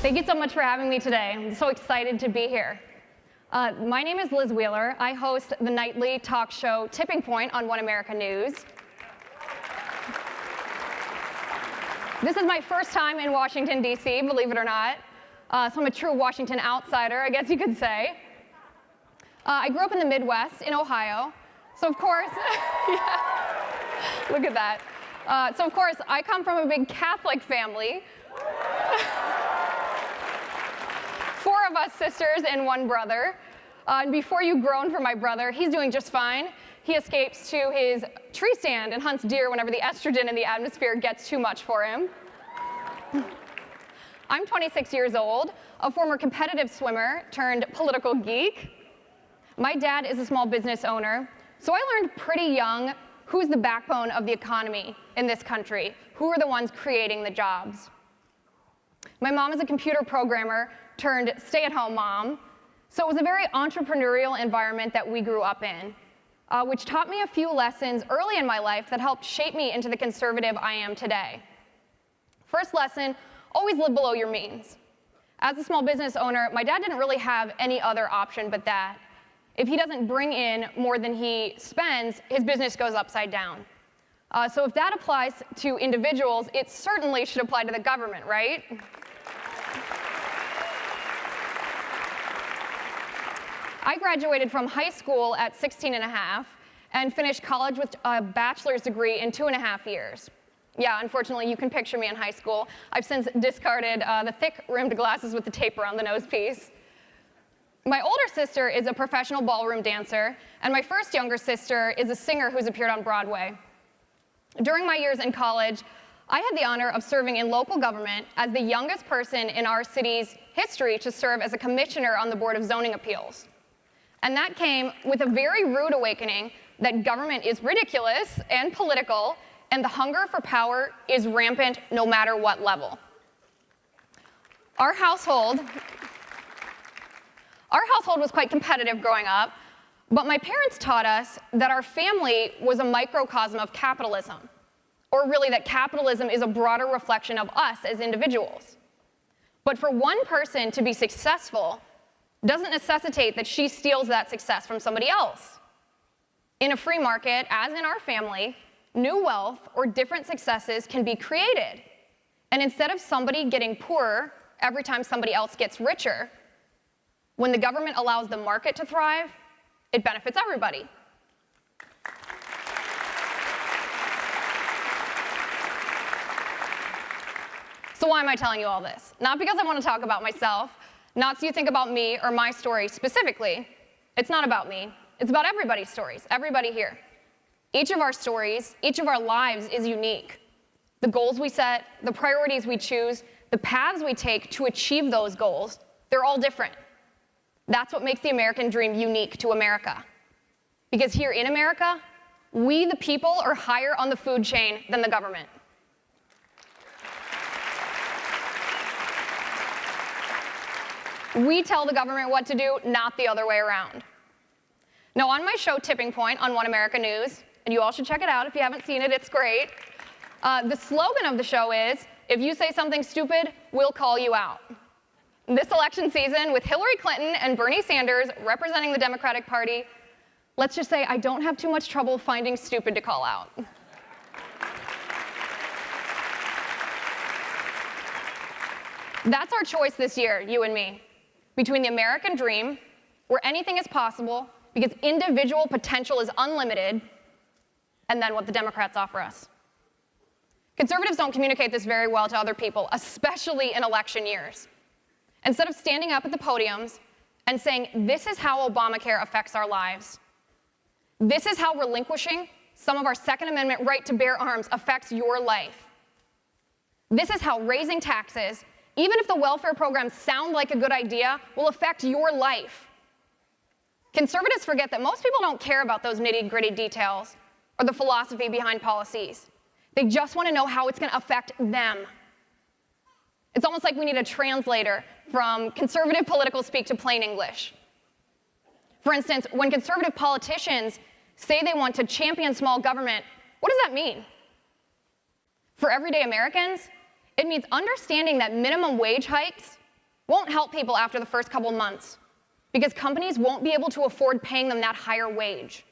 Thank you so much for having me today. I'm so excited to be here. My name is Liz Wheeler. I host the nightly talk show Tipping Point on One America News. This is my first time in Washington, D.C., believe it or not. So I'm a true Washington outsider, I guess you could say. I grew up in the Midwest in Ohio. So of course, yeah, look at that. So of course, I come from a big Catholic family. 4 of us sisters and 1 brother. And before you groan for my brother, he's doing just fine. He escapes to his tree stand and hunts deer whenever the estrogen in the atmosphere gets too much for him. I'm 26 years old, a former competitive swimmer turned political geek. My dad is a small business owner, so I learned pretty young who's the backbone of the economy in this country, who are the ones creating the jobs. My mom is a computer programmer turned stay-at-home mom, so it was a very entrepreneurial environment that we grew up in, which taught me a few lessons early in my life that helped shape me into the conservative I am today. First lesson, always live below your means. As a small business owner, my dad didn't really have any other option but that. If he doesn't bring in more than he spends, his business goes upside down. So if that applies to individuals, it certainly should apply to the government, right? I graduated from high school at 16 and a half and finished college with a bachelor's degree in 2.5 years. Yeah, unfortunately, you can picture me in high school. I've since discarded the thick-rimmed glasses with the tape around the nose piece. My older sister is a professional ballroom dancer, and my first younger sister is a singer who's appeared on Broadway. During my years in college, I had the honor of serving in local government as the youngest person in our city's history to serve as a commissioner on the Board of Zoning Appeals. And that came with a very rude awakening that government is ridiculous and political, and the hunger for power is rampant no matter what level. Our household was quite competitive growing up, but my parents taught us that our family was a microcosm of capitalism, or really that capitalism is a broader reflection of us as individuals. But for one person to be successful doesn't necessitate that she steals that success from somebody else. In a free market, as in our family, new wealth or different successes can be created. And instead of somebody getting poorer every time somebody else gets richer, when the government allows the market to thrive, it benefits everybody. So why am I telling you all this? Not because I want to talk about myself, not so you think about me or my story specifically. It's not about me. It's about everybody's stories, everybody here. Each of our stories, each of our lives is unique. The goals we set, the priorities we choose, the paths we take to achieve those goals, they're all different. That's what makes the American dream unique to America. Because here in America, we, the people, are higher on the food chain than the government. We tell the government what to do, not the other way around. Now, on my show Tipping Point on One America News, and you all should check it out if you haven't seen it, it's great. The slogan of the show is, if you say something stupid, we'll call you out. This election season, with Hillary Clinton and Bernie Sanders representing the Democratic Party, let's just say I don't have too much trouble finding stupid to call out. That's our choice this year, you and me, between the American dream, where anything is possible because individual potential is unlimited, and then what the Democrats offer us. Conservatives don't communicate this very well to other people, especially in election years. Instead of standing up at the podiums and saying, this is how Obamacare affects our lives. This is how relinquishing some of our Second Amendment right to bear arms affects your life. This is how raising taxes, even if the welfare programs sound like a good idea, will affect your life. Conservatives forget that most people don't care about those nitty-gritty details or the philosophy behind policies. They just want to know how it's going to affect them. It's almost like we need a translator from conservative political speak to plain English. For instance, when conservative politicians say they want to champion small government, what does that mean? For everyday Americans, it means understanding that minimum wage hikes won't help people after the first couple months because companies won't be able to afford paying them that higher wage.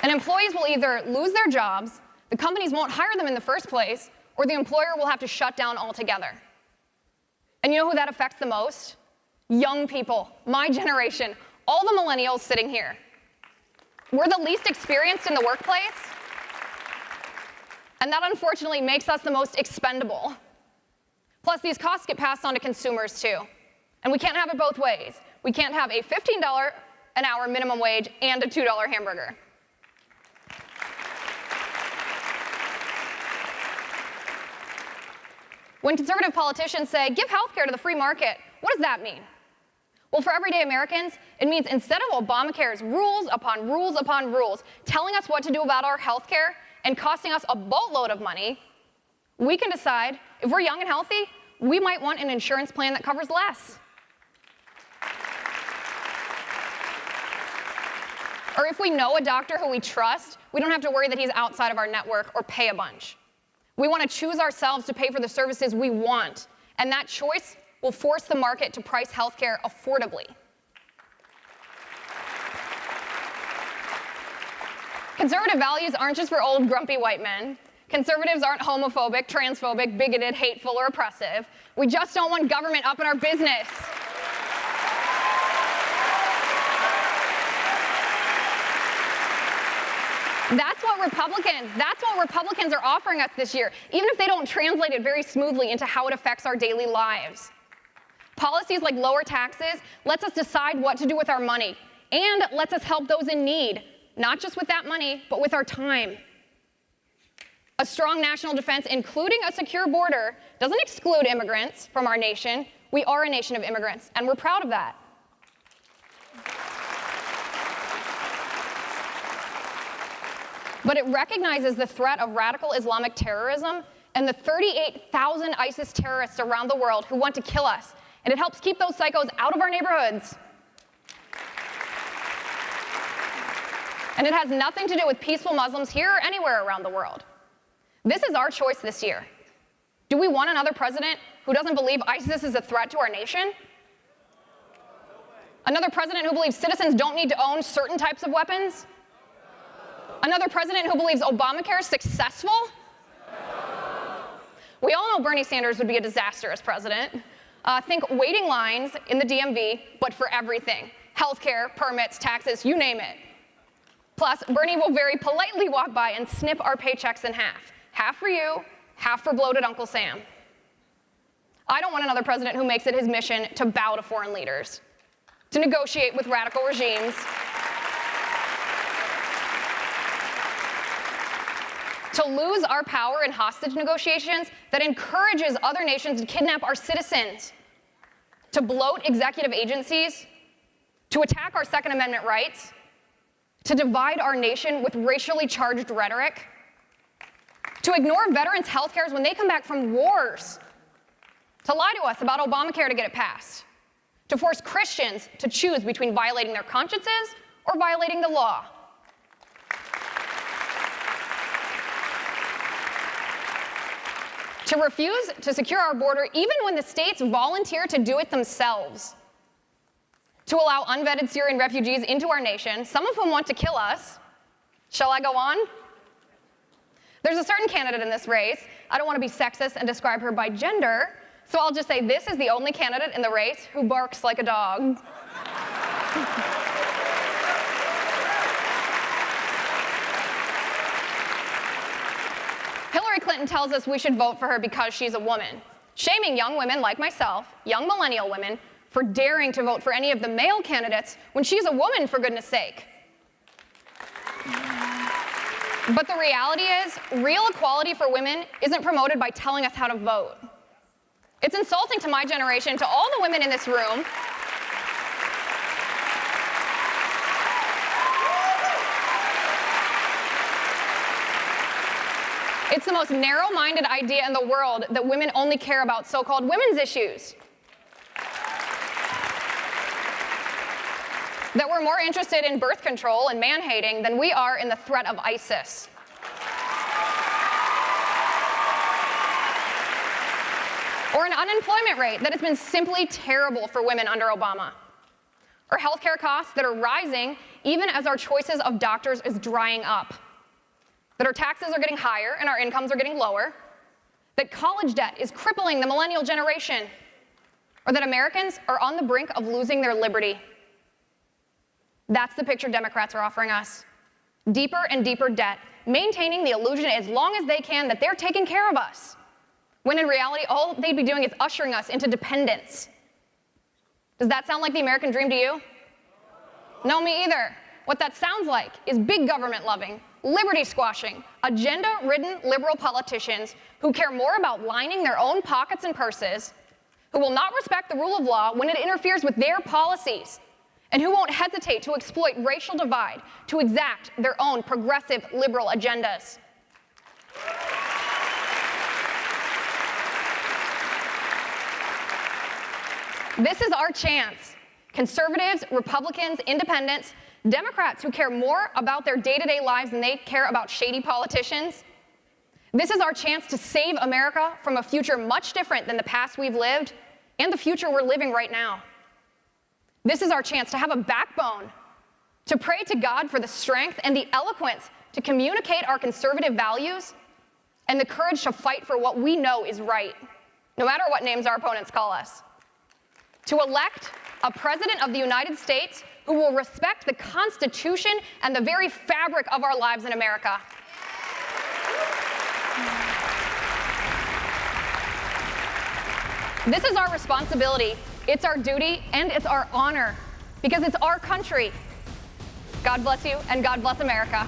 And employees will either lose their jobs, the companies won't hire them in the first place, or the employer will have to shut down altogether. And you know who that affects the most? Young people, my generation, all the millennials sitting here. We're the least experienced in the workplace, and that unfortunately makes us the most expendable. Plus, these costs get passed on to consumers too. And we can't have it both ways. We can't have a $15 an hour minimum wage and a $2 hamburger. When conservative politicians say, give healthcare to the free market, what does that mean? Well, for everyday Americans, it means instead of Obamacare's rules upon rules upon rules telling us what to do about our healthcare and costing us a boatload of money, we can decide if we're young and healthy, we might want an insurance plan that covers less. Or if we know a doctor who we trust, we don't have to worry that he's outside of our network or pay a bunch. We want to choose ourselves to pay for the services we want, and that choice will force the market to price healthcare affordably. Conservative values aren't just for old, grumpy white men. Conservatives aren't homophobic, transphobic, bigoted, hateful, or oppressive. We just don't want government up in our business. That's what Republicans are offering us this year, even if they don't translate it very smoothly into how it affects our daily lives. Policies like lower taxes lets us decide what to do with our money and lets us help those in need, not just with that money, but with our time. A strong national defense, including a secure border, doesn't exclude immigrants from our nation. We are a nation of immigrants, and we're proud of that. But it recognizes the threat of radical Islamic terrorism and the 38,000 ISIS terrorists around the world who want to kill us, and it helps keep those psychos out of our neighborhoods. And it has nothing to do with peaceful Muslims here or anywhere around the world. This is our choice this year. Do we want another president who doesn't believe ISIS is a threat to our nation? Another president who believes citizens don't need to own certain types of weapons? Another president who believes Obamacare is successful? We all know Bernie Sanders would be a disaster as president. Think waiting lines in the DMV, but for everything. Healthcare, permits, taxes, you name it. Plus, Bernie will very politely walk by and snip our paychecks in half. Half for you, half for bloated Uncle Sam. I don't want another president who makes it his mission to bow to foreign leaders, to negotiate with radical regimes, to lose our power in hostage negotiations that encourages other nations to kidnap our citizens, to bloat executive agencies, to attack our Second Amendment rights, to divide our nation with racially charged rhetoric, to ignore veterans' health care when they come back from wars, to lie to us about Obamacare to get it passed, to force Christians to choose between violating their consciences or violating the law. To refuse to secure our border even when the states volunteer to do it themselves. To allow unvetted Syrian refugees into our nation, some of whom want to kill us. Shall I go on? There's a certain candidate in this race. I don't want to be sexist and describe her by gender, so I'll just say this is the only candidate in the race who barks like a dog. Hillary Clinton tells us we should vote for her because she's a woman, shaming young women like myself, young millennial women, for daring to vote for any of the male candidates when she's a woman, for goodness sake. But the reality is, real equality for women isn't promoted by telling us how to vote. It's insulting to my generation, to all the women in this room, it's the most narrow-minded idea in the world that women only care about so-called women's issues. That we're more interested in birth control and man-hating than we are in the threat of ISIS. or an unemployment rate that has been simply terrible for women under Obama, or healthcare costs that are rising even as our choices of doctors is drying up, that our taxes are getting higher and our incomes are getting lower, that college debt is crippling the millennial generation, or that Americans are on the brink of losing their liberty. That's the picture Democrats are offering us. Deeper and deeper debt, maintaining the illusion as long as they can that they're taking care of us, when in reality, all they'd be doing is ushering us into dependence. Does that sound like the American dream to you? No, me either. What that sounds like is big government-loving, liberty-squashing, agenda-ridden liberal politicians who care more about lining their own pockets and purses, who will not respect the rule of law when it interferes with their policies, and who won't hesitate to exploit racial divide to exact their own progressive liberal agendas. This is our chance. Conservatives, Republicans, independents, Democrats who care more about their day-to-day lives than they care about shady politicians. This is our chance to save America from a future much different than the past we've lived and the future we're living right now. This is our chance to have a backbone, to pray to God for the strength and the eloquence to communicate our conservative values and the courage to fight for what we know is right, no matter what names our opponents call us. To elect a president of the United States who will respect the Constitution and the very fabric of our lives in America. This is our responsibility, it's our duty, and it's our honor, because it's our country. God bless you, and God bless America.